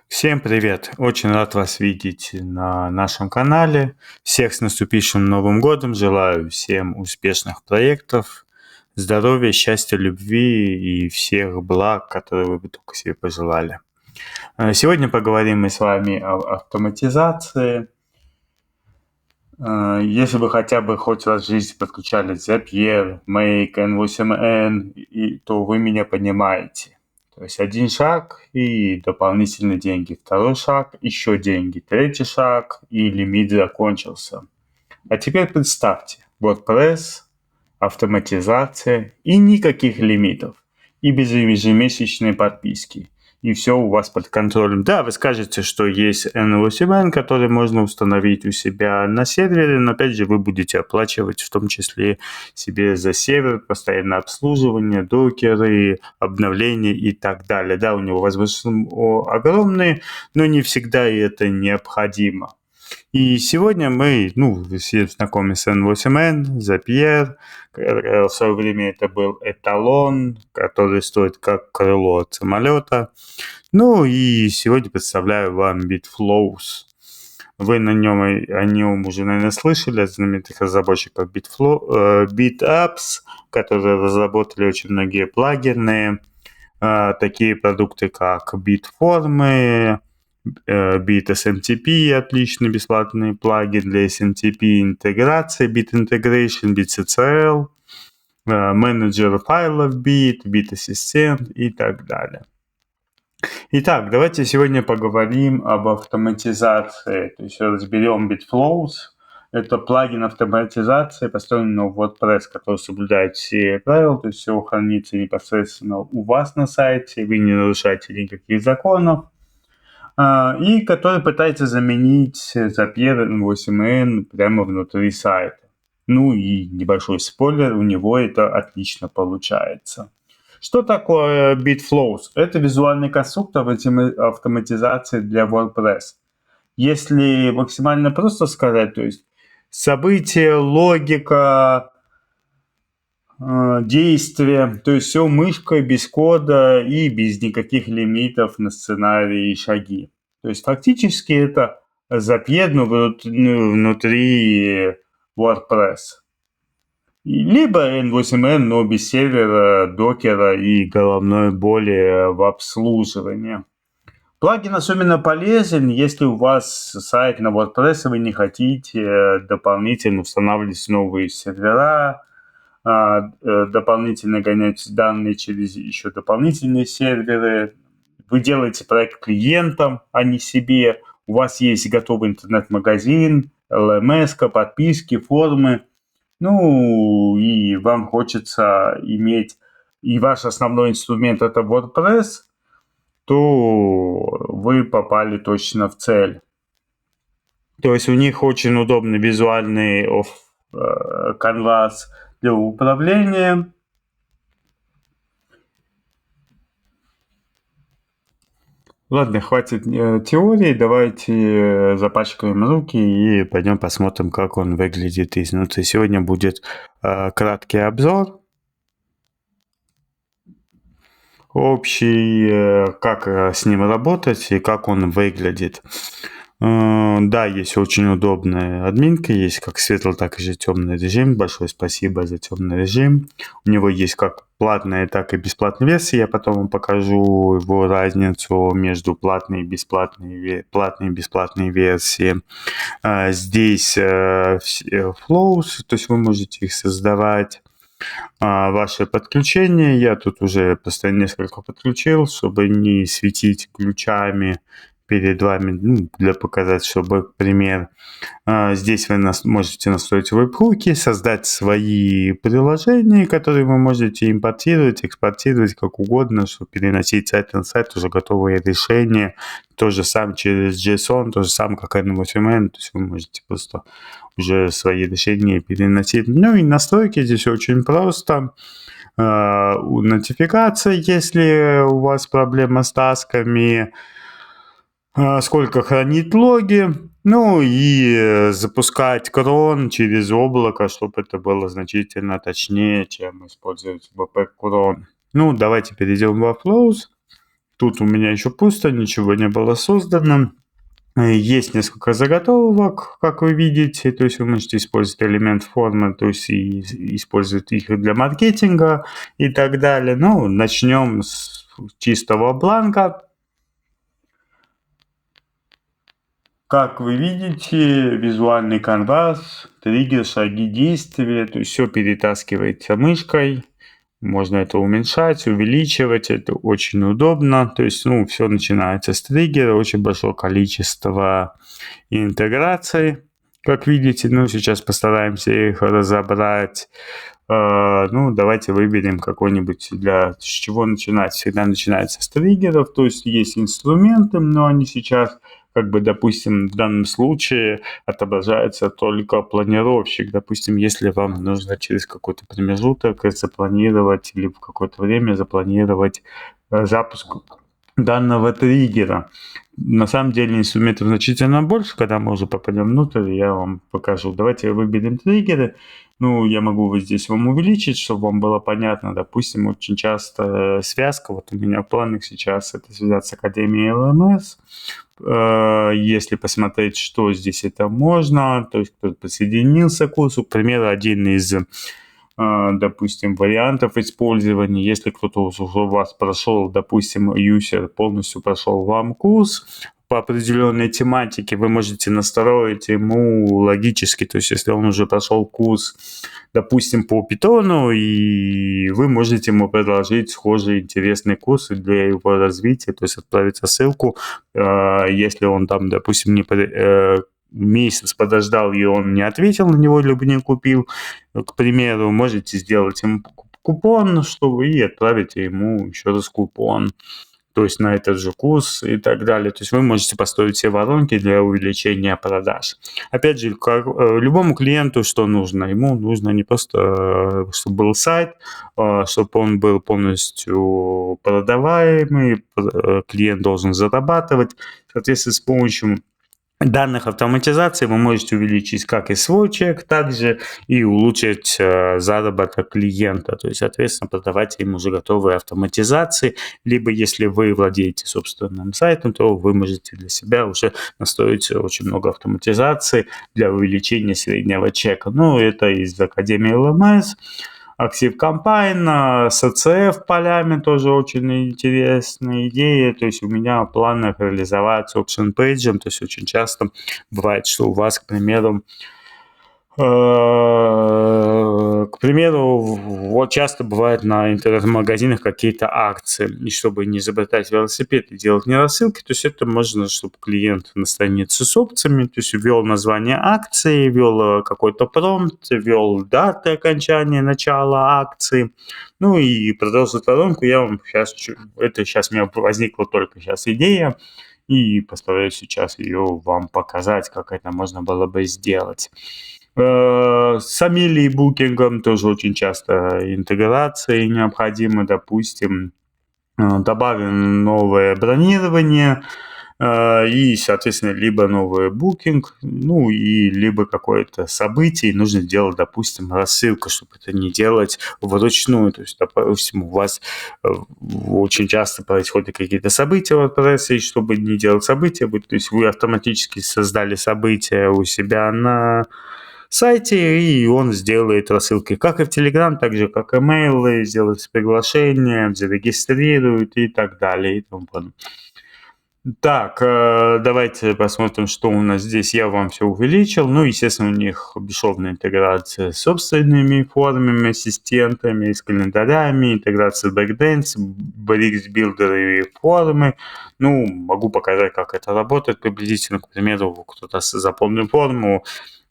Всем привет! Очень рад вас видеть на нашем канале. Всех с наступившим Новым годом! Желаю всем успешных проектов, здоровья, счастья, любви и всех благ, которые вы бы только себе пожелали. Сегодня поговорим мы с вами об автоматизации. Если вы хотя бы хоть раз в жизни подключали Zapier, Make, N8N, то вы меня понимаете. То есть один шаг и дополнительные деньги. Второй шаг, еще деньги. Третий шаг и лимит закончился. А теперь представьте, WordPress, автоматизация и никаких лимитов. И без ежемесячной подписки. И все у вас под контролем. Да, вы скажете, что есть N8N, который можно установить у себя на сервере, но опять же вы будете оплачивать в том числе себе за сервер, постоянное обслуживание, докеры, обновления и так далее. Да, у него возможности огромные, но не всегда это необходимо. И сегодня мы, все знакомы с N8N, Zapier. В свое время это был эталон, который стоит как крыло от самолета. Ну и сегодня представляю вам Bitflows. Вы о нем уже, наверное, слышали, от знаменитых разработчиков BitApps, которые разработали очень многие плагины, такие продукты, как BitForm, BitSMTP, отличный бесплатный плагин для SMTP интеграции, BitIntegration, BitCCL, менеджер файлов BitAssistant и так далее. Итак, давайте сегодня поговорим об автоматизации, то есть разберем Bitflows. Это плагин автоматизации, построенный на WordPress, который соблюдает все правила, то есть все хранится непосредственно у вас на сайте, вы не нарушаете никаких законов. И который пытается заменить Zapier N8N прямо внутри сайта. Ну и небольшой спойлер, у него это отлично получается. Что такое Bitflows? Это визуальный конструктор автоматизации для WordPress. Если максимально просто сказать, то есть события, логика, действия, то есть все мышкой, без кода и без никаких лимитов на сценарии и шаги. То есть фактически это Zapier внутри WordPress. Либо N8N, но без сервера, докера и головной боли в обслуживании. Плагин особенно полезен, если у вас сайт на WordPress, и вы не хотите дополнительно устанавливать новые сервера, дополнительно гонять данные через еще дополнительные серверы. Вы делаете проект клиентам, а не себе. У вас есть готовый интернет-магазин, LMS, подписки, формы. Ну, и вам хочется иметь, и ваш основной инструмент это WordPress, то вы попали точно в цель. То есть у них очень удобный визуальный канвас для управления. Ладно, хватит теории, давайте запачкаем руки и пойдем посмотрим, как он выглядит изнутри. Сегодня будет краткий обзор. Общий, как с ним работать и как он выглядит. Да, есть очень удобная админка, есть как светлый, так и темный режим. Большое спасибо за темный режим. У него есть как платная, так и бесплатная версия. Я потом вам покажу его разницу между платной и бесплатной версией. Здесь flows, то есть вы можете их создавать. Ваше подключение. Я тут уже постоянно несколько подключил, чтобы не светить ключами перед вами, для показать, чтобы пример. Здесь вы можете настроить веб-хуки, создать свои приложения, которые вы можете импортировать, экспортировать как угодно, чтобы переносить сайт на сайт, уже готовые решения. То же самое через JSON, то же самое, как N8N, то есть вы можете просто уже свои решения переносить. Ну и настройки здесь очень просто. Нотификация, если у вас проблема с тасками, сколько хранить логи, ну и запускать крон через облако, чтобы это было значительно точнее, чем использовать VP-крон. Ну, давайте перейдем во Flows. Тут у меня еще пусто, ничего не было создано. Есть несколько заготовок, как вы видите, то есть вы можете использовать элемент формы, то есть и использовать их для маркетинга и так далее. Ну, начнем с чистого бланка. Как вы видите, визуальный канвас, триггер, шаги действия, то есть все перетаскивается мышкой. Можно это уменьшать, увеличивать, это очень удобно. То есть, все начинается с триггера, очень большое количество интеграций. Как видите, сейчас постараемся их разобрать. Давайте выберем какой-нибудь с чего начинать. Всегда начинается с триггеров, то есть есть инструменты, но они сейчас, допустим, в данном случае отображается только планировщик. Допустим, если вам нужно через какой-то промежуток запланировать или в какое-то время запланировать запуск данного триггера. На самом деле инструментов значительно больше, когда мы уже попадем внутрь, я вам покажу. Давайте выберем триггеры. Я могу вот здесь вам увеличить, чтобы вам было понятно. Допустим, очень часто связка, вот у меня в планах сейчас это связаться с Академией ЛМС. Если посмотреть, что здесь это можно, то есть кто-то присоединился к курсу, к примеру, один из допустим, вариантов использования. Если кто-то уже у вас прошел, допустим, юзер полностью прошел вам курс по определенной тематике, вы можете настроить ему логически, то есть если он уже прошел курс, допустим, по питону, и вы можете ему предложить схожие интересные курсы для его развития, то есть отправить ссылку, если он там, допустим, месяц подождал, и он не ответил на него, либо не купил, к примеру, можете сделать ему купон, чтобы и отправить ему еще раз купон, то есть на этот же курс и так далее. То есть вы можете построить все воронки для увеличения продаж. Опять же, любому клиенту что нужно? Ему нужно не просто, чтобы был сайт, чтобы он был полностью продаваемый, клиент должен зарабатывать. Соответственно, с помощью данных автоматизации вы можете увеличить как и свой чек, также и улучшить заработок клиента, то есть, соответственно, продавать ему уже готовые автоматизации, либо если вы владеете собственным сайтом, то вы можете для себя уже настроить очень много автоматизаций для увеличения среднего чека. Это из Академии ЛМС. Active Campaign с ACF полями тоже очень интересная идея. То есть у меня в планах реализовать Option Page. То есть очень часто бывает, что у вас, к примеру, вот часто бывает на интернет-магазинах какие-то акции, и чтобы не изобретать велосипед и делать не рассылки, то есть это можно, чтобы клиент на странице с опциями, то есть ввел название акции, ввел какой-то промпт, ввел даты окончания, начала акции, и продолжить воронку. Я вам сейчас у меня возникла только сейчас идея, и постараюсь сейчас ее вам показать, как это можно было бы сделать. С Амелией Букингом тоже очень часто интеграции необходимы, допустим, добавим новое бронирование и, соответственно, либо новый букинг, и либо какое-то событие, и нужно сделать, допустим, рассылку, чтобы это не делать вручную. То есть, допустим, у вас очень часто происходят какие-то события в WordPress, и чтобы не делать события, то есть вы автоматически создали события у себя на сайте, и он сделает рассылки как и в Telegram, так же как имейлы, сделает приглашения, зарегистрирует и так далее и тому подобное. Так, давайте посмотрим, что у нас здесь. Я вам все увеличил. Естественно, у них бесшовная интеграция с собственными формами, ассистентами, с календарями, интеграция с Backdance, Bricks Builder и формы. Могу показать, как это работает приблизительно. К примеру, кто-то заполнил форму,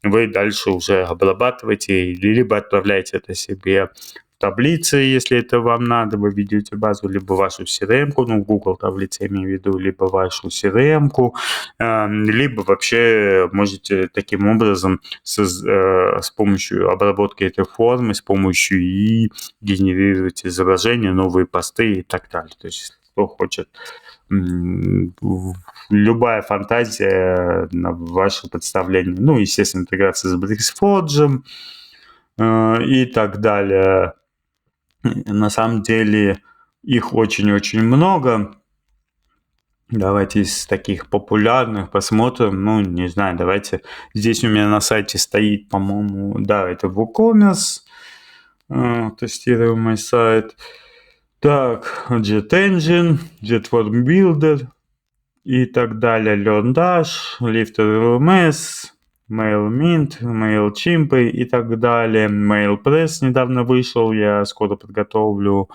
вы дальше уже обрабатываете, либо отправляете это себе в таблицы, если это вам надо, вы ведете базу, либо вашу CRM-ку, Google таблицы я имею в виду, либо вашу CRM-ку, либо вообще можете таким образом с помощью обработки этой формы, с помощью ИИ генерировать изображения, новые посты и так далее. То есть, кто хочет, любая фантазия на ваше представление. Естественно, интеграция с BricsForge и так далее. На самом деле их очень-очень много. Давайте из таких популярных посмотрим. Ну, не знаю, давайте. Здесь у меня на сайте стоит, по-моему, да, это WooCommerce. Тестируемый сайт. Так, Jet Engine, JetForm Builder и так далее. LearnDash, Lifter LMS, MailMint, MailChimp и так далее. MailPress недавно вышел, я скоро подготовлю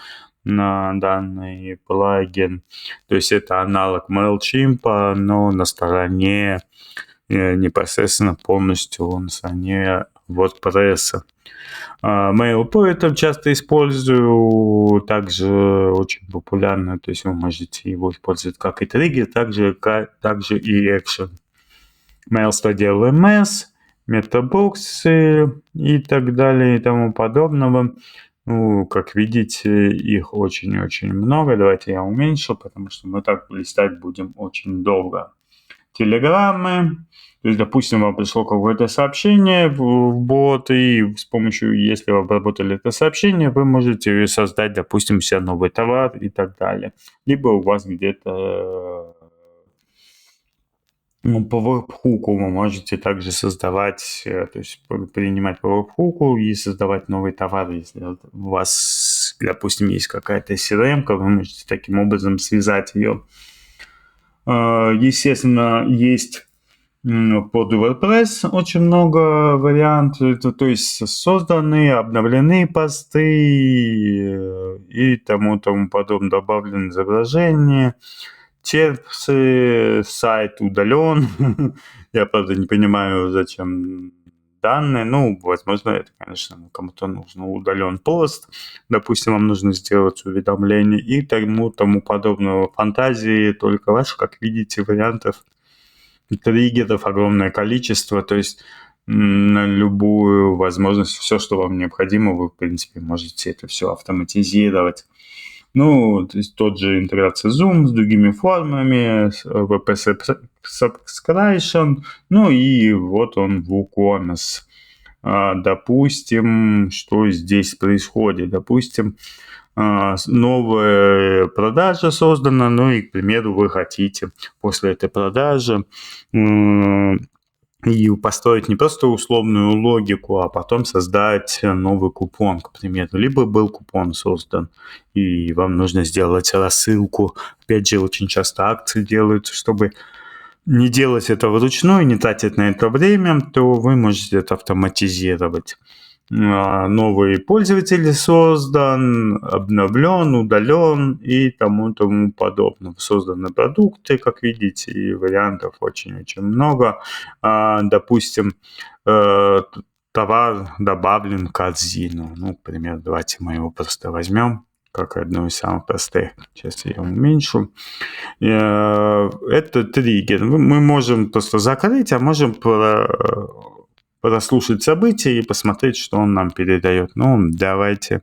на данный плагин. То есть это аналог MailChimp, но на стороне непосредственно полностью на стороне WordPress. MailPoet часто использую, также очень популярно, то есть вы можете его использовать как и триггер, также и экшен. MailStudio LMS, метабоксы и так далее и тому подобного. Ну, как видите, их очень-очень много. Давайте я уменьшу, потому что мы так листать будем очень долго. Телеграммы. То есть, допустим, вам пришло какое-то сообщение в бот, и с помощью, если вы обработали это сообщение, вы можете создать, допустим, себе новый товар и так далее. Либо у вас где-то по веб-хуку вы можете также создавать, то есть принимать по веб-хуку и создавать новый товар. Если у вас, допустим, есть какая-то CRM, вы можете таким образом связать ее. Естественно, есть под WordPress очень много вариантов, то есть созданные, обновленные посты и тому подобное, добавлены изображения, терпсы, сайт удален. Я, правда, не понимаю, зачем данные. Ну, возможно, это, конечно, кому-то нужно удален пост. Допустим, вам нужно сделать уведомление и тому подобного. Фантазии только ваши, как видите, вариантов триггеров огромное количество, то есть на любую возможность, все, что вам необходимо, вы, в принципе, можете это все автоматизировать. Ну, то есть тот же интеграция Zoom с другими формами, WP Subscription, ну и вот он WooCommerce. Допустим, что здесь происходит? Допустим, новая продажа создана, ну и, к примеру, вы хотите после этой продажи и построить не просто условную логику, а потом создать новый купон, к примеру. Либо был купон создан, и вам нужно сделать рассылку. Опять же, очень часто акции делаются, чтобы не делать это вручную, не тратить на это время, то вы можете это автоматизировать. Новый пользователь создан, обновлен, удален и тому подобное. Созданы продукты, как видите, и вариантов очень-очень много. Допустим, товар добавлен в корзину. Ну, к примеру, давайте мы его просто возьмем как одну из самых простых. Сейчас я уменьшу. Это триггер. Мы можем просто закрыть, а можем прослушать события и посмотреть, что он нам передает. Ну, давайте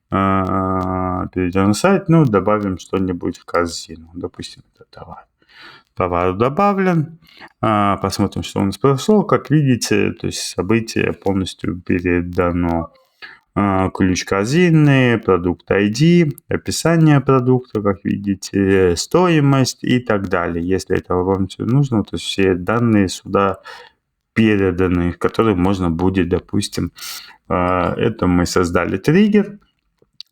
перейдем на сайт, ну, добавим что-нибудь в корзину. Допустим, это товар. Товар добавлен. Посмотрим, что у нас произошло. Как видите, то есть событие полностью передано. Ключ корзины, продукт ID, описание продукта, как видите, стоимость и так далее. Если это вам все нужно, то все данные сюда переданы, которые можно будет, допустим, это мы создали триггер.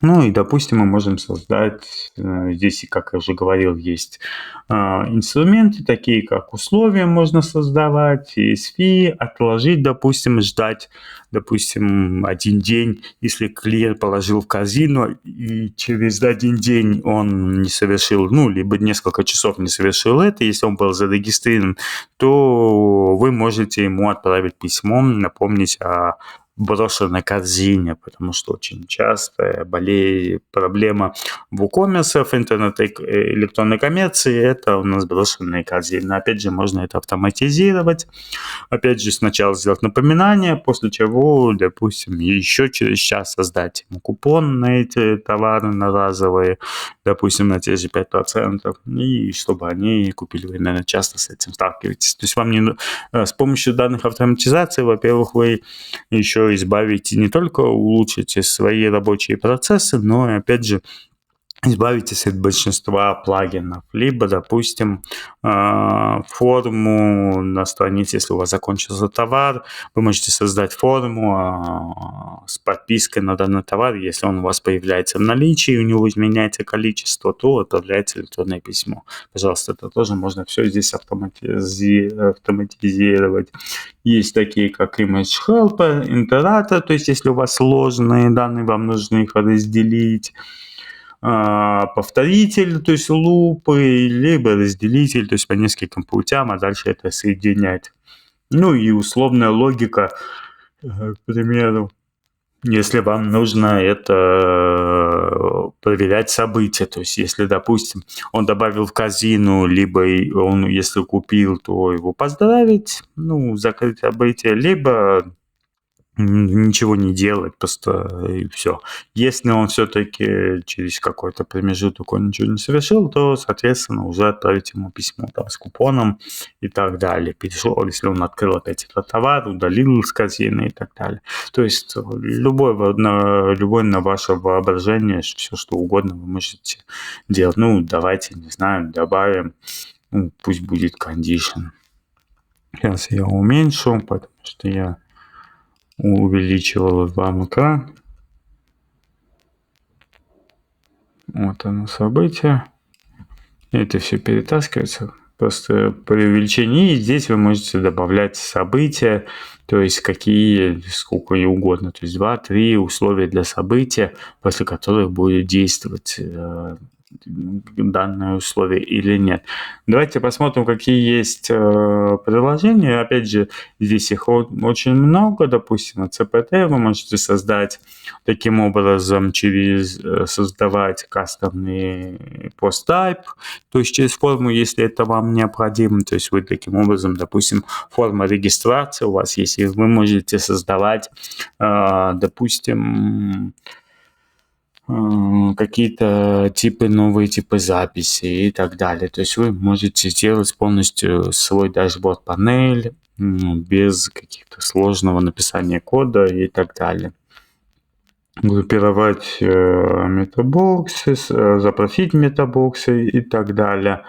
Ну и, допустим, мы можем создать, здесь, как я уже говорил, есть инструменты, такие как условия можно создавать, ESV, отложить, допустим, ждать, допустим, один день, если клиент положил в корзину, и через один день он не совершил, ну, либо несколько часов не совершил это, если он был зарегистрирован, то вы можете ему отправить письмо, напомнить о брошенной корзине, потому что очень часто проблема WooCommerce, электронной коммерции, это у нас брошенные корзины. Опять же, можно это автоматизировать. Опять же, сначала сделать напоминание, после чего, допустим, еще через час создать ему купон на эти товары, на разовые, допустим, на те же 5%, и чтобы они купили. Вы, наверное, часто с этим сталкиваетесь. То есть вам не с помощью данных автоматизации, во-первых, вы еще избавите, не только улучшите свои рабочие процессы, но и, опять же, избавитесь от большинства плагинов. Либо, допустим, форму на странице, если у вас закончился товар, вы можете создать форму с подпиской на данный товар. Если он у вас появляется в наличии, у него изменяется количество, то отправляется электронное письмо. Пожалуйста, это тоже можно все здесь автоматизировать. Есть такие, как Image Helper, Integrator, то есть если у вас сложные данные, вам нужно их разделить. Повторитель, то есть лупы, либо разделитель, то есть по нескольким путям, а дальше это соединять. Ну и условная логика, к примеру, если вам нужно это проверять события, то есть если, допустим, он добавил в корзину, либо он, если купил, то его поздравить, закрыть событие, либо ничего не делать, просто и все. Если он все-таки через какой-то промежуток он ничего не совершил, то, соответственно, уже отправить ему письмо там, с купоном и так далее. Перешел, если он открыл опять этот товар, удалил из корзины и так далее. То есть любой на ваше воображение, все что угодно вы можете делать. Давайте, не знаю, добавим, пусть будет condition. Сейчас я уменьшу, потому что я увеличивал вам экран. Вот оно событие. Это все перетаскивается. Просто при увеличении здесь вы можете добавлять события, то есть сколько угодно. То есть 2-3 условия для события, после которых будет действовать данное условие или нет. Давайте посмотрим, какие есть приложения. Опять же, здесь их очень много. Допустим, от CPT вы можете создать таким образом, создавать кастомный post-type, то есть через форму, если это вам необходимо. То есть вы таким образом, допустим, форма регистрации у вас есть, и вы можете создавать, допустим, какие-то новые типы записи и так далее. То есть вы можете сделать полностью свой дашборд-панель без каких-то сложного написания кода и так далее. Группировать метабоксы, запросить метабоксы и так далее.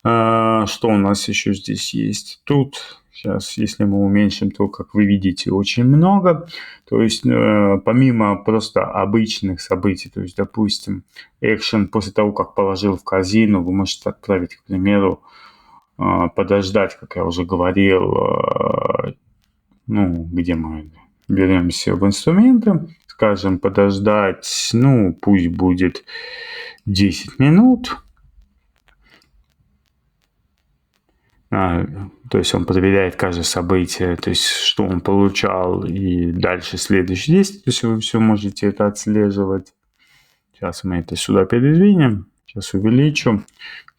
Что у нас еще здесь есть? Тут сейчас, если мы уменьшим, то, как вы видите, очень много. То есть помимо просто обычных событий, то есть, допустим, экшен после того, как положил в корзину, вы можете отправить, к примеру, подождать, как я уже говорил, где мы беремся в инструменты, скажем, подождать, пусть будет 10 минут. То есть он проверяет каждое событие, то есть что он получал, и дальше следующее действие. То есть вы все можете это отслеживать. Сейчас мы это сюда передвинем. Сейчас увеличу.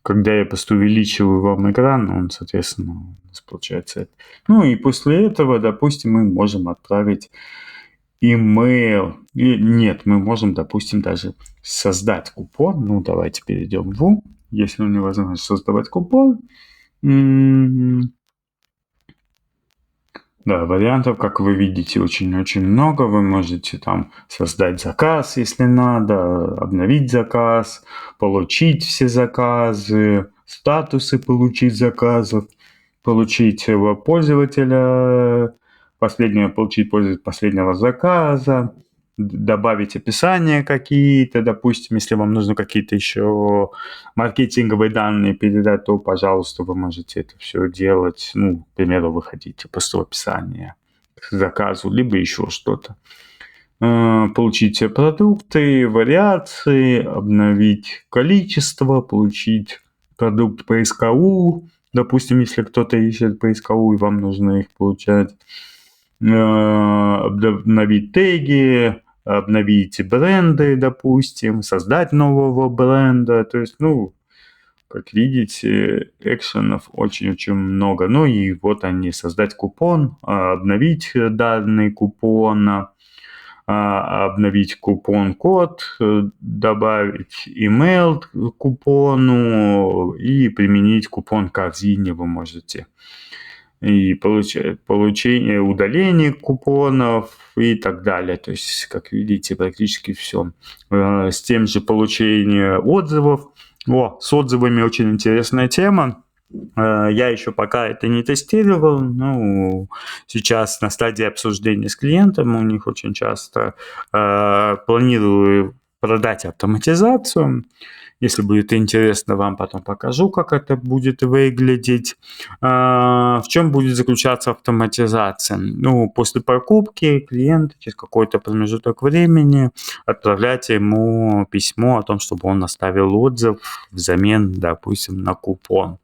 Когда я просто увеличиваю вам экран, он, соответственно, у нас получается это. И после этого, допустим, мы можем отправить email. Нет, мы можем, допустим, даже создать купон. Давайте перейдем в. Если невозможно создавать купон. Да, вариантов, как вы видите, очень-очень много. Вы можете там создать заказ, если надо, обновить заказ, получить все заказы, статусы получить заказов, получить пользователя, получить пользователя последнего заказа, добавить описания какие-то, допустим, если вам нужно какие-то еще маркетинговые данные передать, то, пожалуйста, вы можете это все делать. К примеру, вы хотите просто описание к заказу, либо еще что-то. Получить продукты, вариации, обновить количество, получить продукт по СКУ. Допустим, если кто-то ищет по СКУ, и вам нужно их получать. Обновить теги, обновить бренды, допустим, создать нового бренда. То есть, как видите, экшенов очень-очень много. И вот они, создать купон, обновить данные купона, обновить купон-код, добавить email к купону и применить купон к корзине вы можете. и получение, удаление купонов и так далее. То есть, как видите, практически все. С тем же получение отзывов. С отзывами очень интересная тема. Я еще пока это не тестировал, сейчас на стадии обсуждения с клиентом, у них очень часто планирую продать автоматизацию. Если будет интересно, вам потом покажу, как это будет выглядеть. В чем будет заключаться автоматизация? После покупки клиент через какой-то промежуток времени отправляйте ему письмо о том, чтобы он оставил отзыв взамен, допустим, на купон.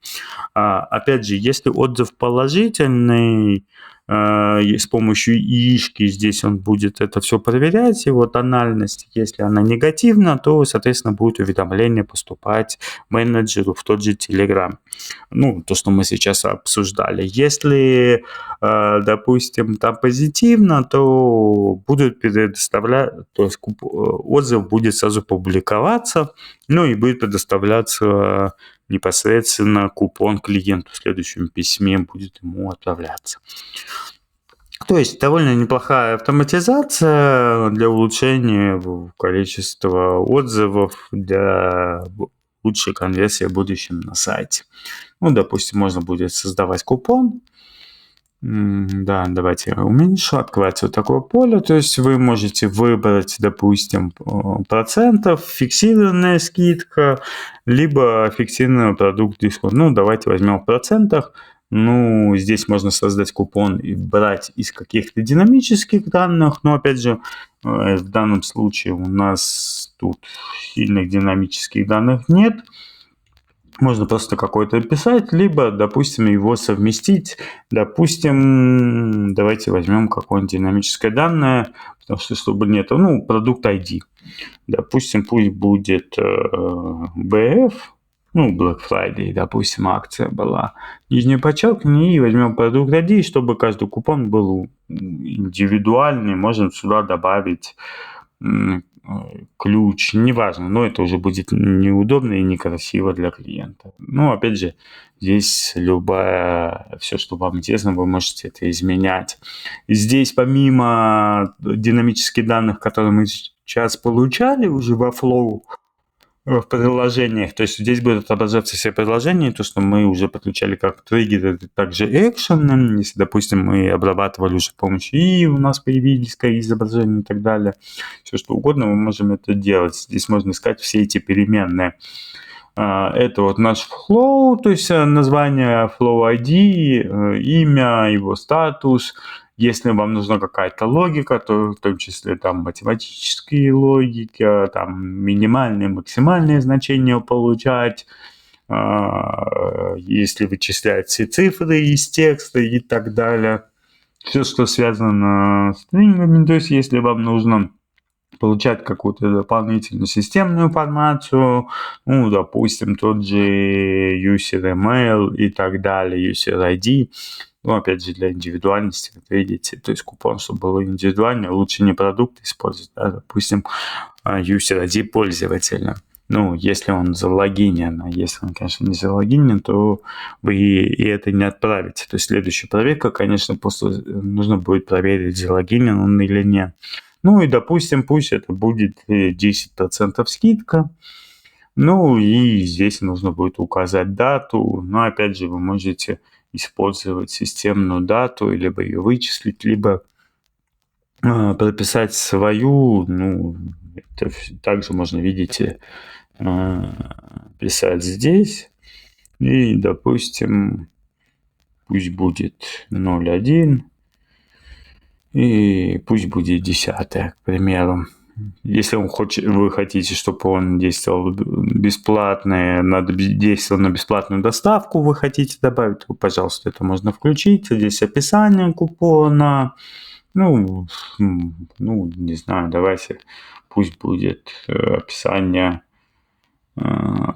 Опять же, если отзыв положительный, с помощью яички здесь он будет это все проверять, его тональность. Если она негативна, то, соответственно, будет уведомление поступать менеджеру в тот же Telegram. То, что мы сейчас обсуждали. Если, допустим, там позитивно, то будут предоставлять, то есть отзыв будет сразу публиковаться, и будет предоставляться непосредственно купон клиенту. В следующем письме будет ему отправляться. То есть довольно неплохая автоматизация для улучшения количества отзывов, для лучшей конверсии в будущем на сайте. Допустим, можно будет создавать купон. Да, давайте я уменьшу. Открывается вот такое поле. То есть вы можете выбрать, допустим, процентов, фиксированная скидка, либо фиксированный продукт дисконт. Давайте возьмем в процентах. Здесь можно создать купон и брать из каких-то динамических данных. Но, опять же, в данном случае у нас тут сильных динамических данных нет. Можно просто какой-то писать, либо, допустим, его совместить. Допустим, давайте возьмем какое-нибудь динамическое данное, потому что, чтобы нет, продукт ID. Допустим, пусть будет BF, Black Friday, допустим, акция была. Нижнее подчеркивание, и возьмем продукт ID, чтобы каждый купон был индивидуальный. Можем сюда добавить ключ, неважно, но это уже будет неудобно и некрасиво для клиента. Опять же, здесь все, что вам интересно, вы можете это изменять. Здесь помимо динамических данных, которые мы сейчас получали уже во Flow, в приложениях, то есть здесь будет отображаться все приложения, то, что мы уже подключали как триггеры, также экшен, если, допустим, мы обрабатывали уже с помощью и у нас появились изображения и так далее, все что угодно, мы можем это делать. Здесь можно искать все эти переменные. Это вот наш flow, то есть название flow ID, имя, его статус. Если вам нужна какая-то логика, то в том числе там математические логики, там минимальные, максимальные значения получать. Если вычислять все цифры из текста и так далее. Все, что связано с стрингами, то есть если вам нужно получать какую-то дополнительную системную информацию, допустим, тот же user email и так далее, user ID. Опять же, для индивидуальности, как видите, то есть купон, чтобы было индивидуально, лучше не продукт использовать, допустим, user ID пользователя. Если он залогинен, а если он, конечно, не залогинен, то вы и это не отправите. То есть следующая проверка, конечно, нужно будет проверить, залогинен он или нет. И, допустим, пусть это будет 10% скидка. И здесь нужно будет указать дату. Но, опять же, вы можете использовать системную дату, либо ее вычислить, либо прописать свою. Это также можно, видите, писать здесь. И, допустим, пусть будет 0,1. И пусть будет 10, к примеру. Если вы хотите, чтобы он действовал бесплатно, действовал на бесплатную доставку, вы хотите добавить, то, пожалуйста, это можно включить. Здесь описание купона. Не знаю, давайте пусть будет описание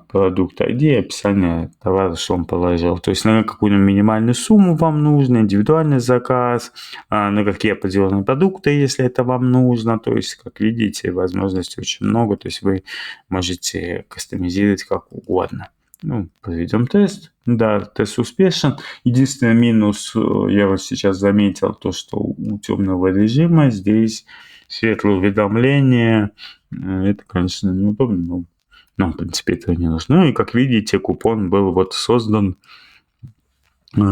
продукт ID, описание товара, что он положил. То есть на какую-нибудь минимальную сумму вам нужно, индивидуальный заказ, на какие определенные продукты, если это вам нужно. То есть, как видите, возможностей очень много. То есть вы можете кастомизировать как угодно. Проведем тест. Да, тест успешен. Единственный минус, я вот сейчас заметил, то, что у темного режима здесь светлое уведомление. Это, конечно, неудобно, но нам, в принципе, этого не нужно. И, как видите, купон был вот создан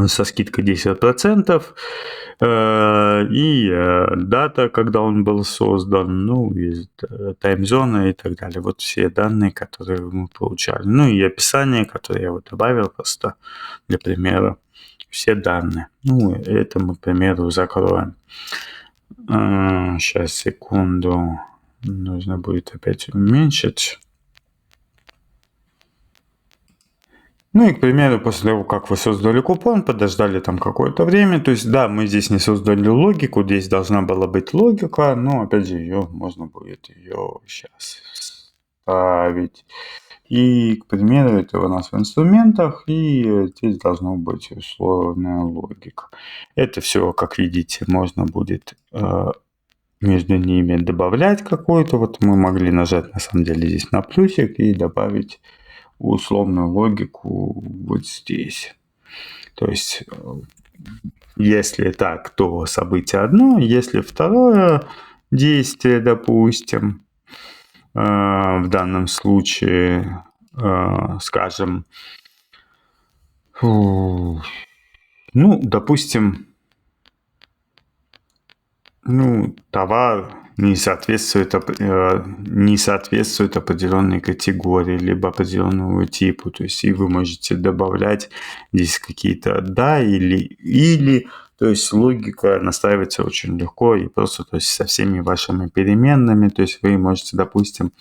со скидкой 10%, и дата, когда он был создан, и таймзона и так далее. Вот все данные, которые мы получали. И описание, которое я вот добавил просто для примера. Все данные. Это мы, к примеру, закроем. Сейчас, секунду. Нужно будет опять уменьшить. И, к примеру, после того, как вы создали купон, подождали там какое-то время, то есть, да, мы здесь не создали логику, здесь должна была быть логика, но, опять же, можно будет ее сейчас ставить. И, к примеру, это у нас в инструментах, и здесь должна быть условная логика. Это все, как видите, можно будет между ними добавлять какую-то. Вот мы могли нажать, на самом деле, здесь на плюсик и добавить условную логику вот здесь. То есть, если так, то событие одно, если второе действие, допустим, в данном случае, скажем, допустим, товар не соответствует определенной категории, либо определенному типу. То есть, и вы можете добавлять здесь какие-то «да» или. То есть, логика настраивается очень легко и просто, то есть, со всеми вашими переменными. То есть, вы можете, допустим,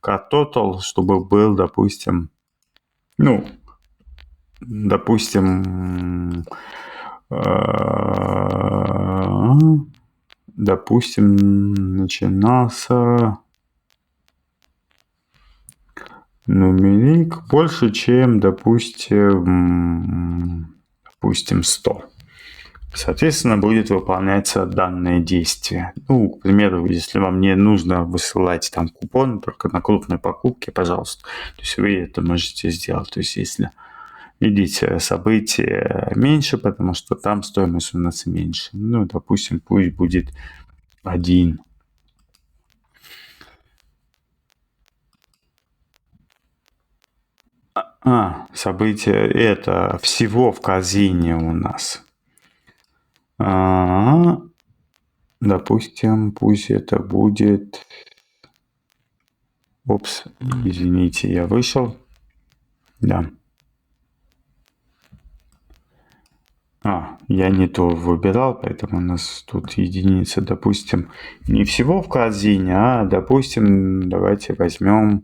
car total, чтобы был, допустим, начинался нумерик больше, чем, допустим, 100. Соответственно, будет выполняться данное действие. К примеру, если вам не нужно высылать там купон только на крупные покупки, пожалуйста, то есть вы это можете сделать. То есть если видите событие меньше, потому что там стоимость у нас меньше. Допустим, пусть будет 1. Событие это всего в корзине у нас. Допустим, пусть это будет... извините, я вышел. Да. Я не то выбирал, поэтому у нас тут единица, допустим, не всего в корзине, допустим, давайте возьмем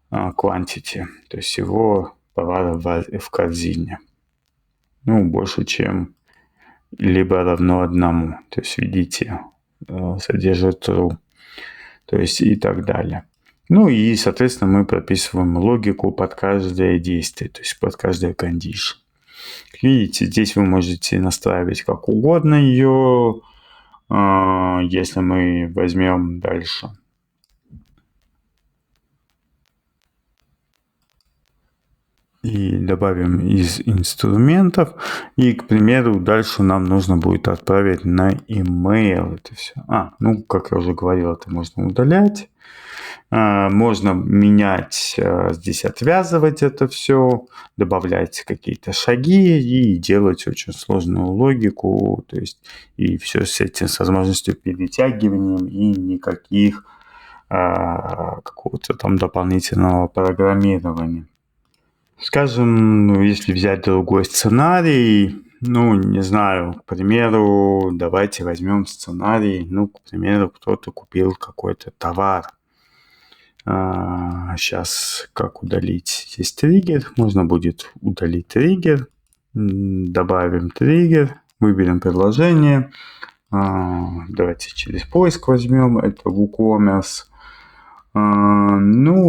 quantity, то есть всего товара в корзине. Больше, чем либо равно 1. То есть, видите, содержит true. То есть, и так далее. И, соответственно, мы прописываем логику под каждое действие, то есть под каждое condition. Видите, здесь вы можете настраивать как угодно ее, если мы возьмем дальше. И добавим из инструментов. И, к примеру, дальше нам нужно будет отправить на email это все. Как я уже говорил, это можно удалять. Можно менять, здесь отвязывать это все, добавлять какие-то шаги и делать очень сложную логику. То есть и все с этим, с возможностью перетягиванием и никаких какого-то там дополнительного программирования. Скажем, если взять другой сценарий, не знаю, к примеру, давайте возьмем сценарий, к примеру, кто-то купил какой-то товар. Сейчас как удалить? Здесь триггер, можно будет удалить триггер, добавим триггер, выберем предложение. Давайте через поиск возьмем, это WooCommerce.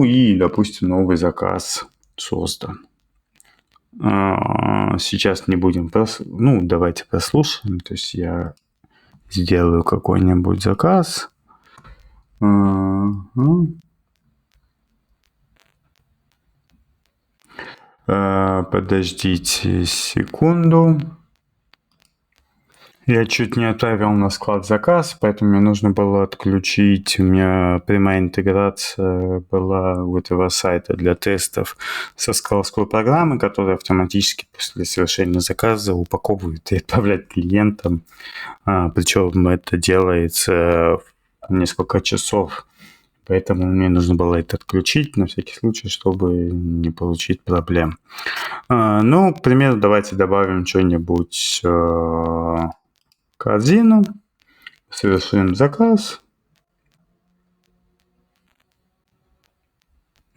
И, допустим, новый заказ создан. Сейчас не будем давайте прослушаем. То есть я сделаю какой-нибудь заказ. Подождите секунду. Я чуть не отправил на склад заказ, поэтому мне нужно было отключить. У меня прямая интеграция была у этого сайта для тестов со складской программы, которая автоматически после совершения заказа упаковывает и отправляет клиентам. Причем это делается в несколько часов. Поэтому мне нужно было это отключить на всякий случай, чтобы не получить проблем. Ну, к примеру, давайте добавим что-нибудь в корзину, совершим заказ.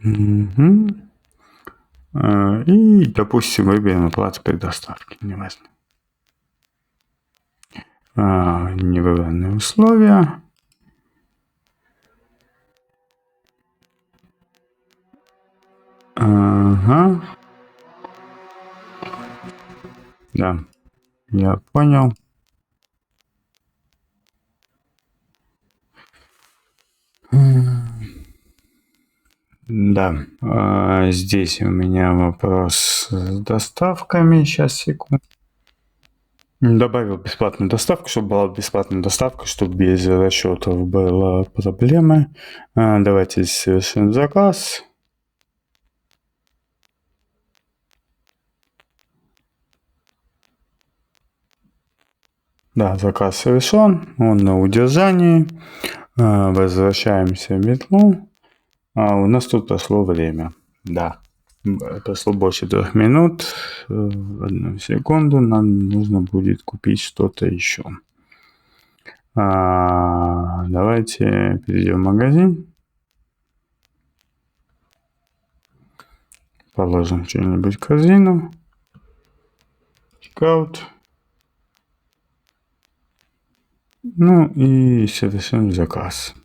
И, допустим, выберем оплату при доставке. Неважно. Невыбранные условия. Ага. Да, я понял. Да, здесь у меня вопрос с доставками. Сейчас, секунду. Добавил бесплатную доставку, чтобы была бесплатная доставка, чтобы без расчетов была проблема. Давайте совершим заказ. Да, заказ совершен, он на удержании. Возвращаемся в метлу. У нас тут прошло время. Да, прошло больше 3 минут. Одну секунду, нам нужно будет купить что-то еще. Давайте перейдем в магазин. Положим что-нибудь в корзину. Чекаут. Ну и совершим заказ.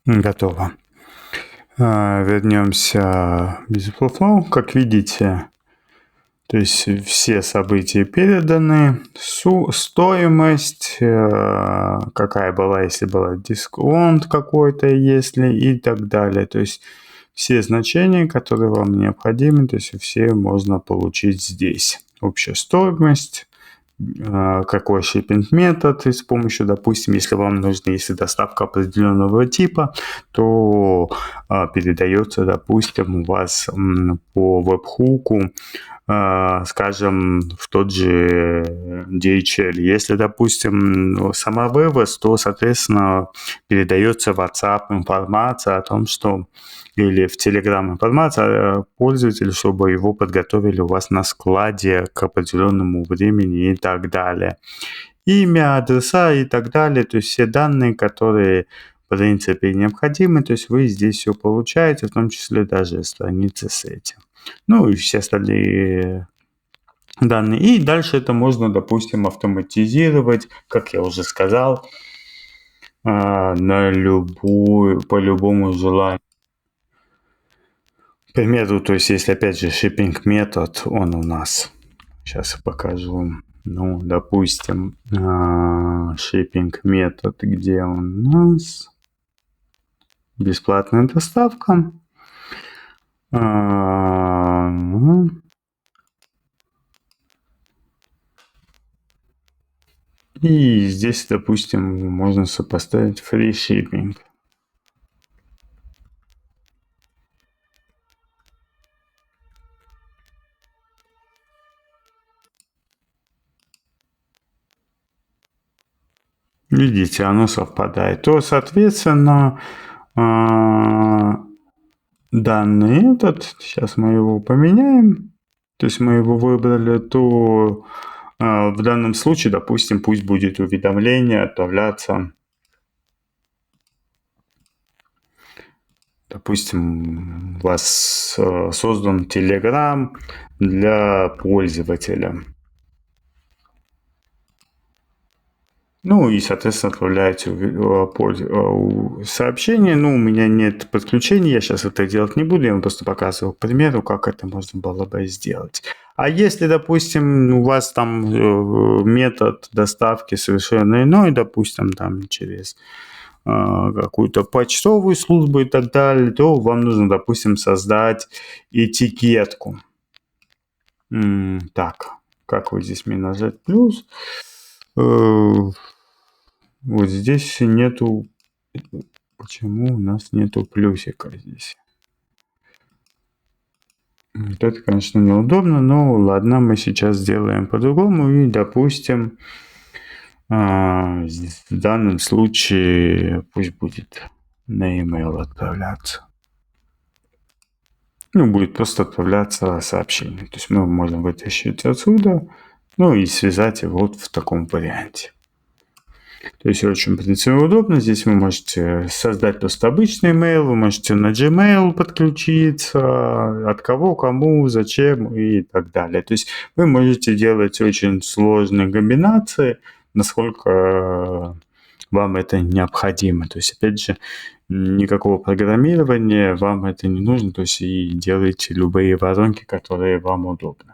Готово. Вернемся в BusyFlow. Как видите, то есть все события переданы, стоимость, какая была, если был дисконт какой-то, если и так далее. То есть все значения, которые вам необходимы, то есть все можно получить здесь. Общая стоимость, какой shipping метод, и с помощью, допустим, если вам нужна, если доставка определенного типа, то передается, допустим, у вас по веб-хуку, скажем, в тот же DHL. Если, допустим, сама вывоз, то, соответственно, передается в WhatsApp информация о том, что или в Telegram информация пользователю, чтобы его подготовили у вас на складе к определенному времени и так далее. Имя, адреса и так далее, то есть все данные, которые в принципе необходимы, то есть вы здесь все получаете, в том числе даже страницы с этим. Ну и все остальные данные. И дальше это можно, допустим, автоматизировать, как я уже сказал, на по любому желанию. К примеру, то есть если опять же shipping метод, он у нас, сейчас я покажу, ну, допустим, shipping метод, где у нас бесплатная доставка. И здесь, допустим, можно сопоставить free shipping. Видите, оно совпадает. То, соответственно, данный этот, сейчас мы его поменяем, то есть мы его выбрали, то в данном случае, допустим, пусть будет уведомление отправляться, допустим, у вас создан Telegram для пользователя. Ну и, соответственно, отправляете сообщение. Ну, у меня нет подключения, я сейчас это делать не буду, я вам просто показывал, к примеру, как это можно было бы сделать. А если, допустим, у вас там метод доставки совершенно иной, допустим, там через какую-то почтовую службу и так далее, то вам нужно, допустим, создать этикетку. Так, как вот здесь мне нажать плюс? Вот здесь нету... Почему у нас нету плюсика здесь? Вот это, конечно, неудобно, но ладно, мы сейчас сделаем по-другому. И, допустим, в данном случае пусть будет на e-mail отправляться. Ну, будет просто отправляться сообщение. То есть мы можем вытащить отсюда, ну и связать его вот в таком варианте. То есть очень, в принципе, удобно. Здесь вы можете создать просто обычный email, вы можете на Gmail подключиться, от кого, кому, зачем и так далее. То есть вы можете делать очень сложные комбинации, насколько вам это необходимо. То есть, опять же, никакого программирования вам это не нужно, то есть и делайте любые воронки, которые вам удобны.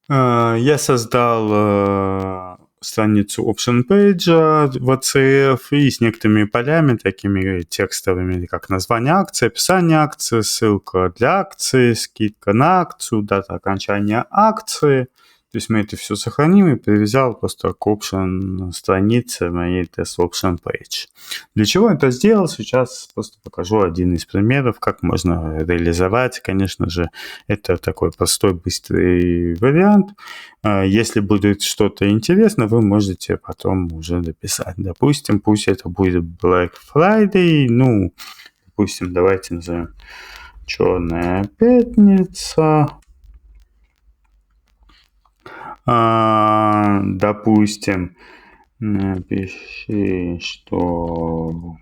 Я создал страницу Option Page в ACF и с некоторыми полями, такими текстовыми, как название акции, описание акции, ссылка для акции, скидка на акцию, дата окончания акции. То есть мы это все сохраним и привязал просто к Option странице моей Test Option Page. Для чего это сделал? Сейчас просто покажу один из примеров, как можно реализовать. Конечно же, это такой простой, быстрый вариант. Если будет что-то интересно, вы можете потом уже дописать. Допустим, пусть это будет Black Friday. Ну, допустим, давайте назовем Черная пятница. Допустим, напиши, что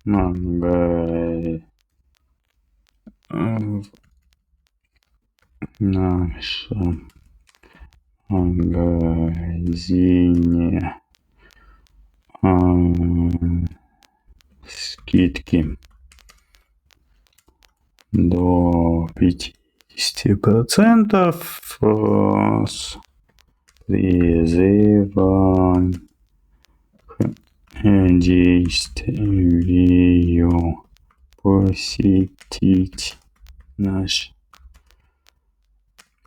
в нашем магазине скидки до 50% с призывом к действию посетить наш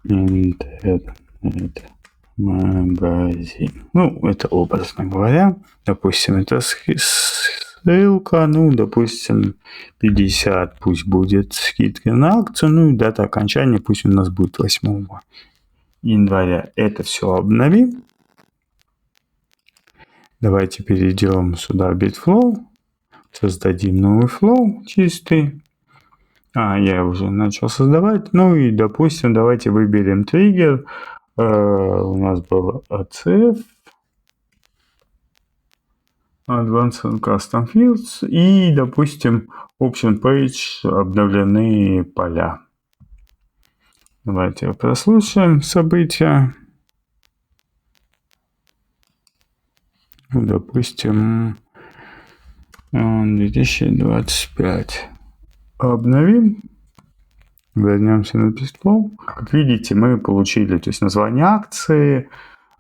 интернет-магазин. Ну, это образно говоря. Допустим, это ссылка, ну, допустим, 50 пусть будет скидка на акцию, ну и дата окончания пусть у нас будет 8 января. Это все обновим. Давайте перейдем сюда в Bitflow, создадим новый flow чистый. Я уже начал создавать. Ну и, допустим, давайте выберем триггер. У нас был ACF, Advanced Custom Fields, и, допустим, Option Page обновлены поля. Давайте прослушаем события. Допустим, 2025. Обновим. Вернемся на Bitflow. Как видите, мы получили, то есть название акции,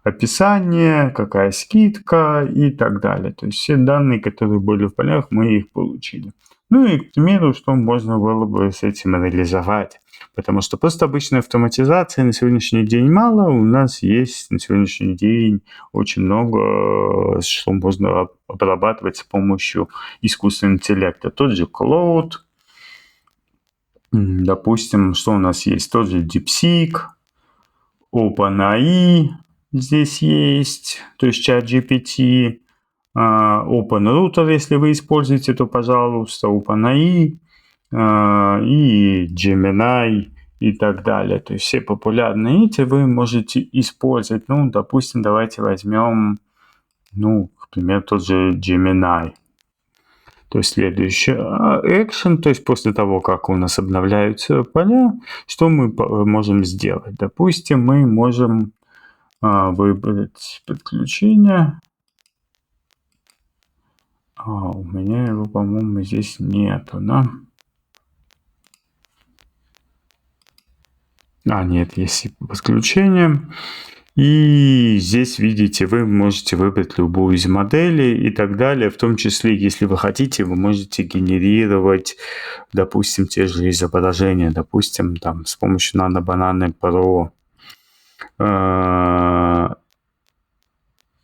описание, какая скидка и так далее. То есть все данные, которые были в полях, мы их получили. Ну и, к примеру, что можно было бы с этим реализовать. Потому что просто обычной автоматизации на сегодняшний день мало. У нас есть на сегодняшний день очень много, что можно обрабатывать с помощью искусственного интеллекта. Тот же Cloud. Допустим, что у нас есть? Тот же DeepSeek, OpenAI здесь есть, то есть ChatGPT, OpenRouter, если вы используете, то, пожалуйста, OpenAI и Gemini и так далее. То есть все популярные эти вы можете использовать. Ну, допустим, давайте возьмем, к примеру, тот же Gemini. То есть следующий action, то есть после того, как у нас обновляются поля, что мы можем сделать? Допустим, мы можем выбрать подключение У меня его, по-моему, здесь нету, да? Нет, есть подключение. И здесь, видите, вы можете выбрать любую из моделей и так далее. В том числе, если вы хотите, вы можете генерировать, допустим, те же изображения. Допустим, там с помощью Nano Banana Pro.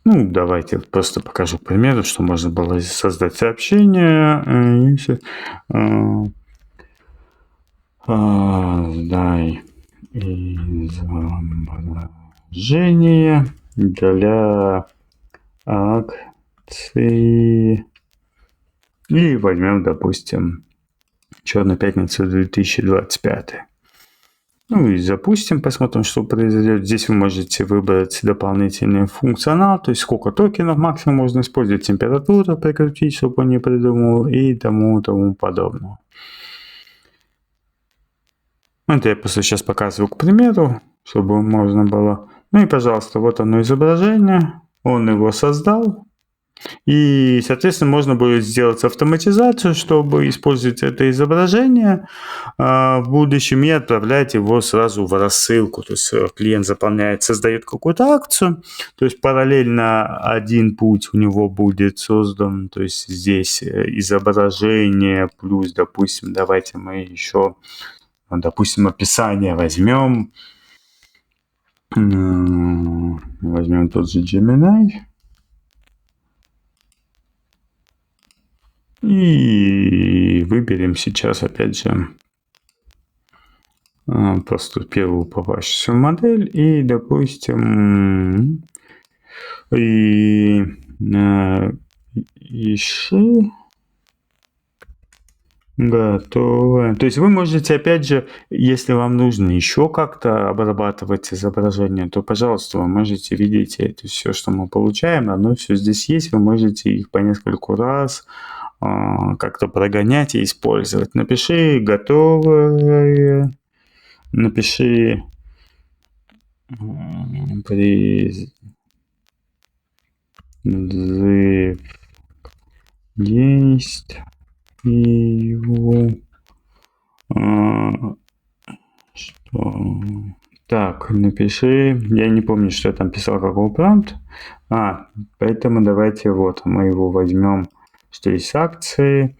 Давайте просто покажу к примеру, что можно было создать сообщение. Дай изображение для акции. И возьмем, допустим, Черную пятницу 2025. И запустим, посмотрим, что произойдет. Здесь вы можете выбрать дополнительный функционал, то есть сколько токенов максимум можно использовать, температуру прикрутить, чтобы он не придумал, и тому подобное. Это я просто сейчас показываю к примеру, чтобы можно было. И, пожалуйста, вот оно изображение. Он его создал. И, соответственно, можно будет сделать автоматизацию, чтобы использовать это изображение в будущем и отправлять его сразу в рассылку. То есть клиент создает какую-то акцию, то есть параллельно один путь у него будет создан, то есть здесь изображение плюс, допустим, давайте мы еще, допустим, описание возьмем. Возьмем тот же Gemini. И выберем сейчас, опять же, просто первую попавшуюся модель. И, допустим, еще готово. То есть вы можете, опять же, если вам нужно еще как-то обрабатывать изображение, то, пожалуйста, вы можете видеть это все, что мы получаем. Оно все здесь есть. Вы можете их по нескольку раз как-то прогонять и использовать. Напиши готовое. Напиши призыв есть его что так, напиши, я не помню, что я там писал, какой промпт. Поэтому давайте вот мы его возьмем, что есть акции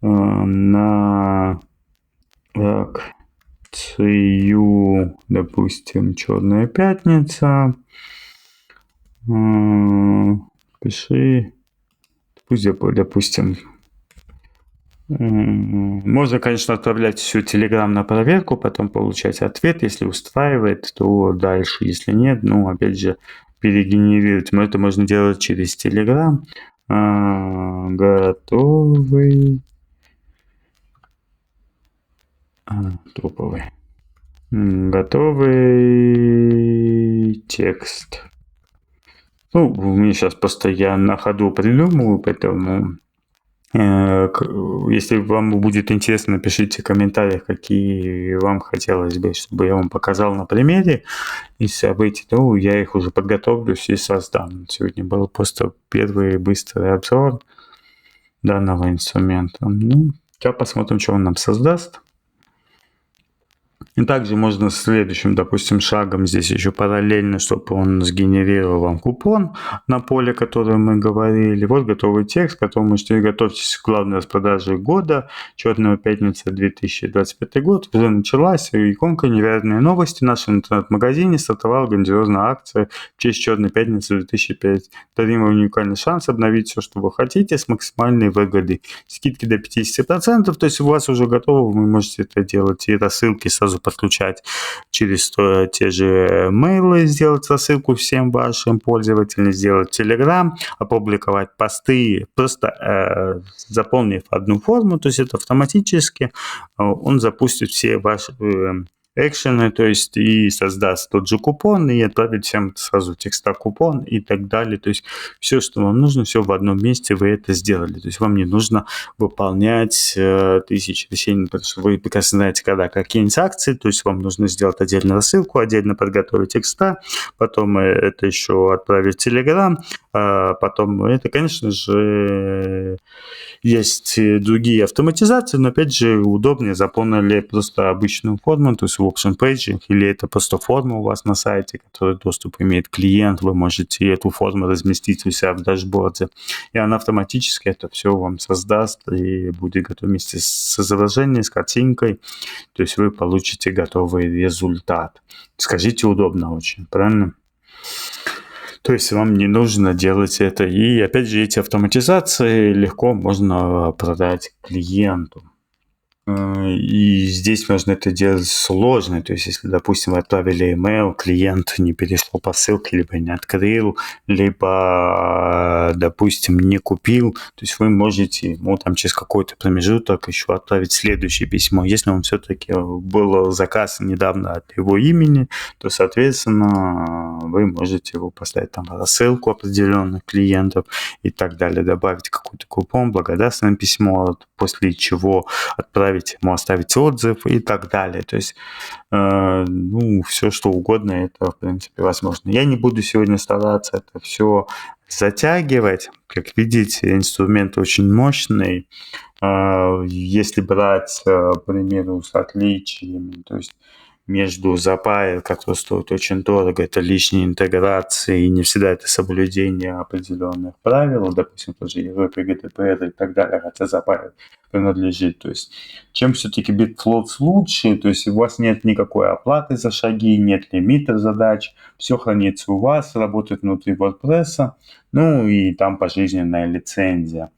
на акцию, допустим, Черная пятница. Пиши, пусть, допустим, можно, конечно, отправлять всю Telegram на проверку, потом получать ответ. Если устраивает, то дальше. Если нет, опять же, перегенерировать. Но это можно делать через Telegram. Готовый. Топовый. Готовый текст. Мне сейчас просто я на ходу придумываю, поэтому если вам будет интересно, напишите в комментариях, какие вам хотелось бы, чтобы я вам показал на примере из событий. Я их уже подготовлюсь и создам. Сегодня был просто первый быстрый обзор данного инструмента. Сейчас посмотрим, что он нам создаст. И также можно следующим, допустим, шагом здесь еще параллельно, чтобы он сгенерировал вам купон на поле, о котором мы говорили. Вот готовый текст, к которому можете готовьтесь к главной распродаже года. Черная пятница 2025 год уже началась. Иконка «Невероятные новости». В нашем интернет-магазине стартовала грандиозная акция в честь Черной пятницы 2005. Дарим вам уникальный шанс обновить все, что вы хотите, с максимальной выгодой. Скидки до 50%, то есть у вас уже готово, вы можете это делать и рассылки сразу подключать через те же мейлы, сделать рассылку всем вашим пользователям, сделать Telegram, опубликовать посты, просто заполнив одну форму, то есть это автоматически он запустит все ваши экшены, то есть и создаст тот же купон, и отправит всем сразу текста купон и так далее. То есть все, что вам нужно, все в одном месте вы это сделали. То есть вам не нужно выполнять тысячи решений, потому что вы прекрасно знаете, когда какие-нибудь акции, то есть вам нужно сделать отдельно рассылку, отдельно подготовить текста, потом это еще отправить в Telegram, потом это, конечно же, есть другие автоматизации, но опять же удобнее заполнили просто обычную форму, то есть в option page, или это просто форма у вас на сайте, который доступ имеет клиент, вы можете эту форму разместить у себя в дашборде, и она автоматически это все вам создаст и будет готов вместе с изображением, с картинкой, то есть вы получите готовый результат. Скажите, удобно очень, правильно? То есть вам не нужно делать это. И опять же, эти автоматизации легко можно продать клиенту. И здесь можно это делать сложно. То есть, если, допустим, вы отправили email, клиент не перешел по ссылке, либо не открыл, либо, допустим, не купил, то есть вы можете ему там через какой-то промежуток еще отправить следующее письмо. Если он все-таки был заказ недавно от его имени, то, соответственно, вы можете его поставить там рассылку определенных клиентов и так далее, добавить какой-то купон, благодарственное письмо, после чего отправить ему, оставить отзыв и так далее. То есть, все что угодно, это, в принципе, возможно. Я не буду сегодня стараться это все затягивать. Как видите, инструмент очень мощный. Если брать, к примеру, с отличиями, то есть между Zapier, который стоит очень дорого, это лишние интеграции, и не всегда это соблюдение определенных правил, допустим, тоже ЕВП, GDPR и так далее, хотя Zapier принадлежит. То есть чем все-таки Bitflows лучше, то есть у вас нет никакой оплаты за шаги, нет лимита задач, все хранится у вас, работает внутри WordPress, ну и там пожизненная лицензия.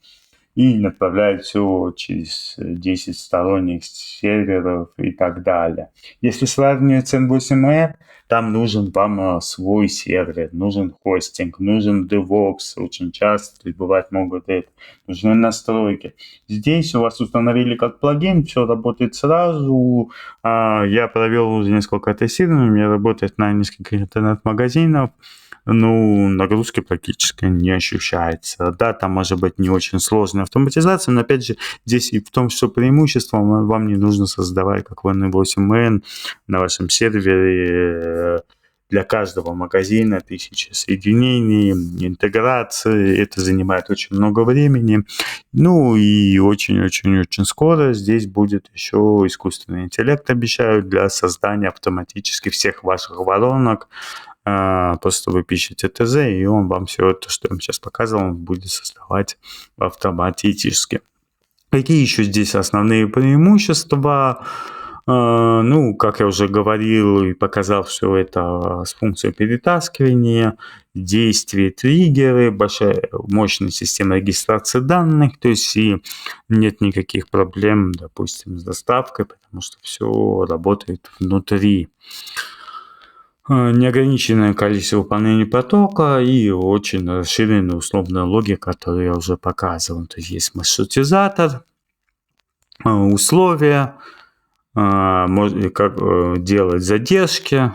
И направляет все через 10 сторонних серверов и так далее. Если сравнивать с N8N, там нужен вам свой сервер, нужен хостинг, нужен DevOps очень часто, то есть бывает могут это, нужны настройки. Здесь у вас установили как плагин, все работает сразу. Я провел уже несколько тестирований, у меня работает на нескольких интернет-магазинов. Нагрузки практически не ощущается. Да, там может быть не очень сложная автоматизация, но опять же, здесь и в том, что преимущество, вам не нужно создавать как в N8N на вашем сервере для каждого магазина 1000 соединений, интеграции. Это занимает очень много времени. И очень-очень-очень скоро здесь будет еще искусственный интеллект, обещают, для создания автоматически всех ваших воронок. Просто вы пишете ТЗ, и он вам все это, что я вам сейчас показывал, он будет создавать автоматически. Какие еще здесь основные преимущества? Как я уже говорил и показал, все это с функцией перетаскивания, действия, триггеры, большая мощная система регистрации данных, то есть и нет никаких проблем, допустим, с доставкой, потому что все работает внутри. Неограниченное количество выполнений потока и очень расширенная условная логика, которую я уже показывал. То есть есть маршрутизатор, условия, как делать задержки,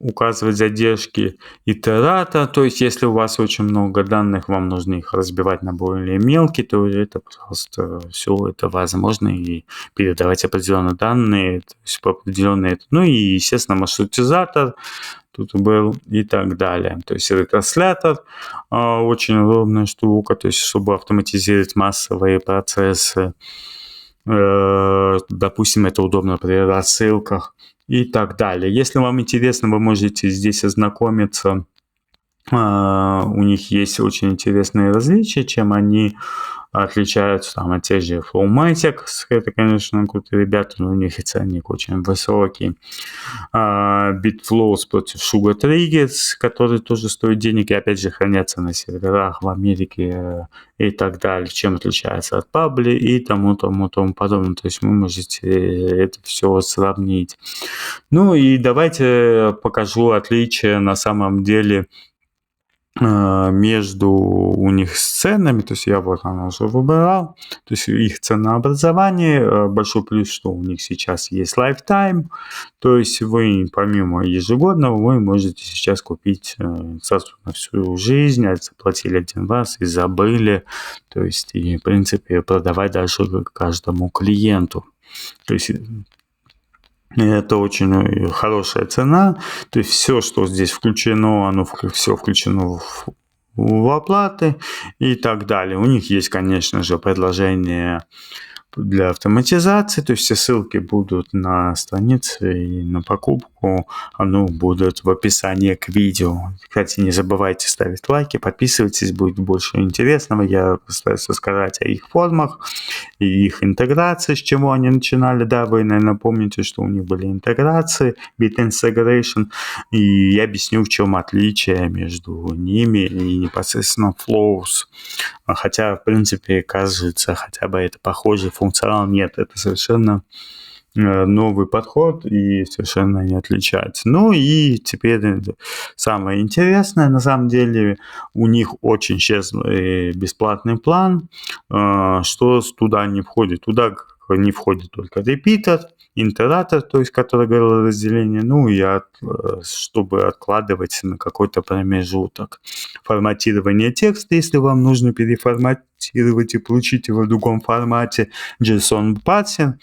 указывать задержки, итератор, то есть если у вас очень много данных, вам нужно их разбивать на более мелкие, то это, пожалуйста, все это возможно, и передавать определенные данные, то есть по определенные, и, естественно, маршрутизатор тут был и так далее. То есть ретранслятор очень удобная штука, то есть чтобы автоматизировать массовые процессы. Допустим, это удобно при рассылках и так далее. Если вам интересно, вы можете здесь ознакомиться. У них есть очень интересные различия, чем они отличаются там от тех же Flowmatics. Это, конечно, крутые ребята, но у них и ценник очень высокий. Bitflows против Sugar Triggers, которые тоже стоят денег и опять же хранятся на серверах в Америке и так далее. Чем отличается от Pabli и тому подобное. То есть вы можете это все сравнить. И давайте покажу отличия на самом деле между у них сценами, то есть я вот она уже выбирал, то есть их ценообразование, большой плюс, что у них сейчас есть lifetime, то есть вы помимо ежегодного, вы можете сейчас купить сразу на всю жизнь, заплатили один раз и забыли, то есть и в принципе продавать дальше каждому клиенту. То есть это очень хорошая цена. То есть все, что здесь включено, оно все включено в оплаты и так далее. У них есть, конечно же, предложение для автоматизации, то есть все ссылки будут на странице и на покупку, оно будут в описании к видео. Кстати, не забывайте ставить лайки, подписывайтесь, будет больше интересного. Я постараюсь рассказать о их формах и их интеграции, с чего они начинали. Да, вы, наверное, помните, что у них были интеграции, bit integration, и я объясню, в чем отличие между ними и непосредственно flows. Хотя, в принципе, кажется, хотя бы это похожий функционал. Нет, это совершенно новый подход и совершенно не отличается. Ну и теперь самое интересное, на самом деле, у них очень щедрый бесплатный план, что туда не входит. Туда не входит только репитер, интератор, то есть, который говорил разделение, ну и чтобы откладывать на какой-то промежуток. Форматирование текста, если вам нужно переформатировать и получить его в другом формате, JSON парсинг,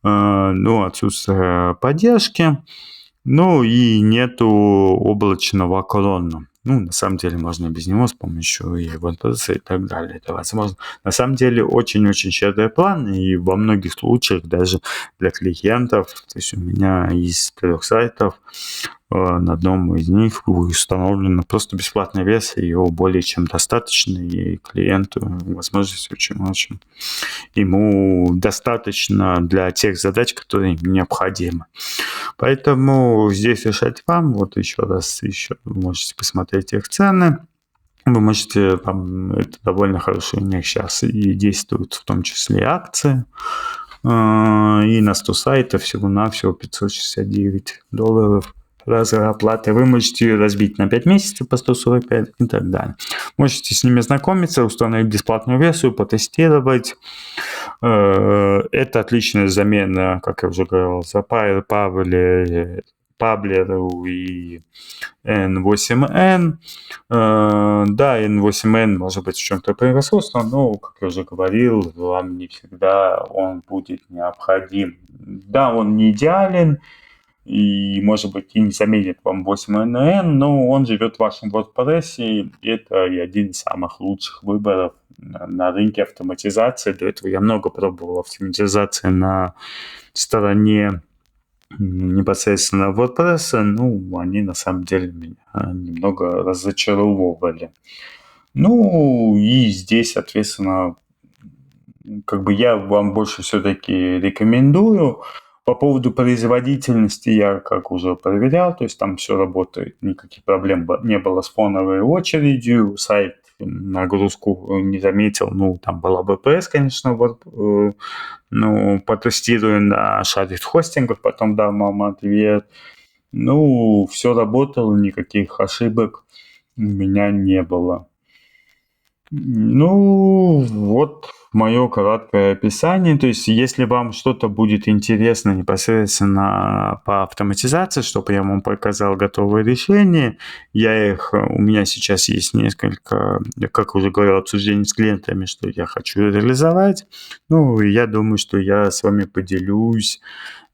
ну, отсутствие поддержки, ну и нету облачного клона. Ну, на самом деле, можно без него с помощью и WordPress и так далее. Это возможно. На самом деле, очень-очень щедрый план, и во многих случаях даже для клиентов, то есть у меня из 3 сайтов, на одном из них установлена просто бесплатная версия, ее более чем достаточно, и клиенту возможность очень-очень ему достаточно для тех задач, которые необходимы. Поэтому здесь решать вам. Вот еще раз, вы можете посмотреть их цены. Вы можете, там, это довольно хорошо у них сейчас и действуют, в том числе акции. И на 100 сайтов всего-навсего $569 разовой оплаты. Вы можете ее разбить на 5 месяцев по 145 и так далее. Можете с ними знакомиться, установить бесплатную версию, потестировать. Это отличная замена, как я уже говорил, за Pabler и N8N. Да, N8N может быть в чем-то превосходство, но, как я уже говорил, вам не всегда он будет необходим. Да, он не идеален, и, может быть, и не заменит вам 8NN, но он живет в вашем WordPress, и это один из самых лучших выборов на рынке автоматизации. До этого я много пробовал автоматизации на стороне непосредственно WordPress, ну, они на самом деле меня немного разочаровывали. Ну, и здесь, соответственно, как бы я вам больше все-таки рекомендую. По поводу производительности я, как уже проверял, то есть там все работает, никаких проблем не было с фоновой очередью, сайт нагрузку не заметил, ну, там была BPS, конечно, вот, ну, потестируем на Sharded хостингах, потом дам вам ответ. Ну, все работало, никаких ошибок у меня не было. Ну, вот мое краткое описание. То есть, если вам что-то будет интересно непосредственно по автоматизации, чтобы я вам показал готовые решения, у меня сейчас есть несколько, как уже говорил, обсуждений с клиентами, что я хочу реализовать. Ну, и я думаю, что я с вами поделюсь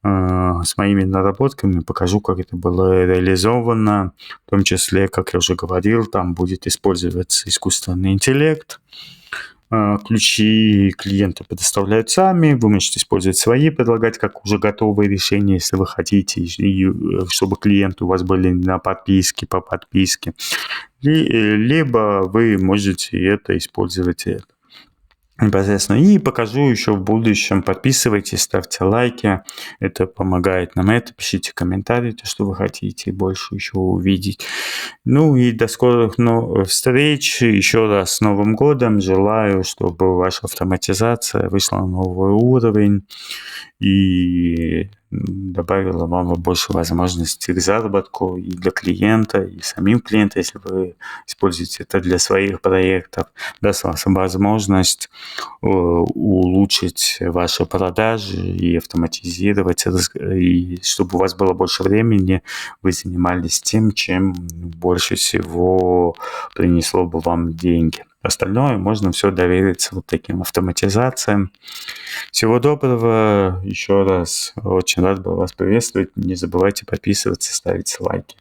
с моими наработками, покажу, как это было реализовано, в том числе, как я уже говорил, там будет использоваться искусственный интеллект, ключи клиенты предоставляют сами, вы можете использовать свои, предлагать как уже готовые решения, если вы хотите, чтобы клиенты у вас были на подписке, по подписке, либо вы можете это использовать непосредственно. И покажу еще в будущем. Подписывайтесь, ставьте лайки. Это помогает нам. Пишите комментарии, то, что вы хотите больше еще увидеть. Ну и до скорых встреч. Еще раз с Новым годом. Желаю, чтобы ваша автоматизация вышла на новый уровень. И добавило вам больше возможностей к заработку и для клиента, и самим клиентам, если вы используете это для своих проектов, даст вам возможность улучшить ваши продажи и автоматизировать, и чтобы у вас было больше времени, вы занимались тем, чем больше всего принесло бы вам деньги. Остальное можно все довериться вот таким автоматизациям. Всего доброго. Еще раз очень рад был вас приветствовать. Не забывайте подписываться, ставить лайки.